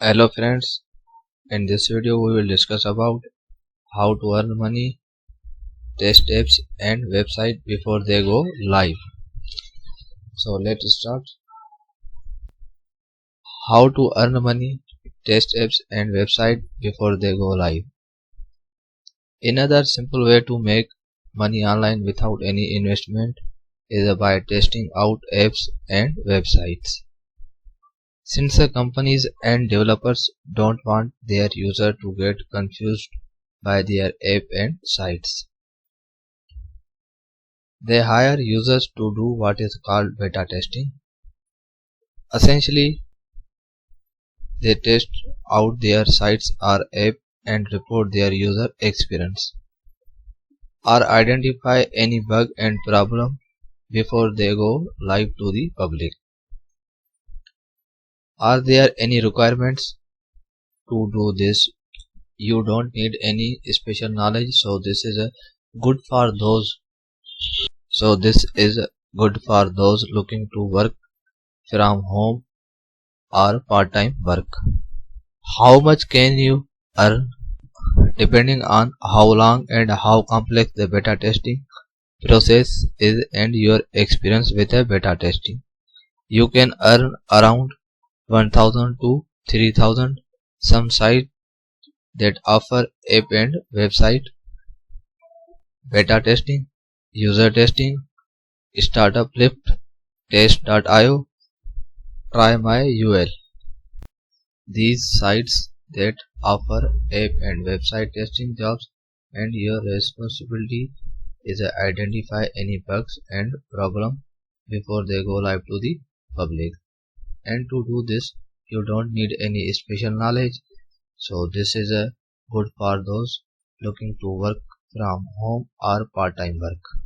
Hello friends, in this video we will discuss about how to earn money, test apps and website before they go live. So let's start. How to earn money, test apps and website before they go live. Another simple way to make money online without any investment is by testing out apps and websites. Since the companies and developers don't want their user to get confused by their app and sites, they hire users to do what is called beta testing. Essentially, they test out their sites or app and report their user experience, or identify any bug and problem before they go live to the public. Are there any requirements to do this? You don't need any special knowledge, so this is good for those looking to work from home or part-time work. How much can you earn? Depending on how long and how complex the beta testing process is and your experience with the beta testing, you can earn around 1000 to 3000. Some sites that offer app and website beta testing, user testing, Startup Lift, Test.io, TryMyUL. These sites that offer app and website testing jobs, and your responsibility is to identify any bugs and problems before they go live to the public. And to do this, you don't need any special knowledge, so this is good for those looking to work from home or part-time work.